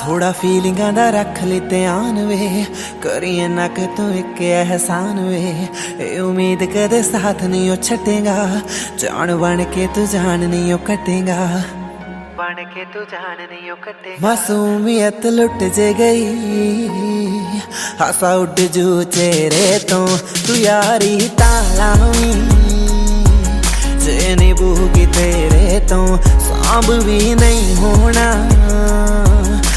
थोड़ा फीलिंगां दा रख ले ध्यान वे, करिए ना कि तू एक एहसान वे। ए उम्मीद कदे साथ नहीं ओ छटेगा, जान बन के तू जान नहीं ओ कटेगा, बन के तू जान नहीं ओ कटेगा। मासूमियत लुट जे गई, हासा उड जू चेहरे तो, तू यारी तालावी जे निभूगी तेरे तो सांभ भी नहीं होना।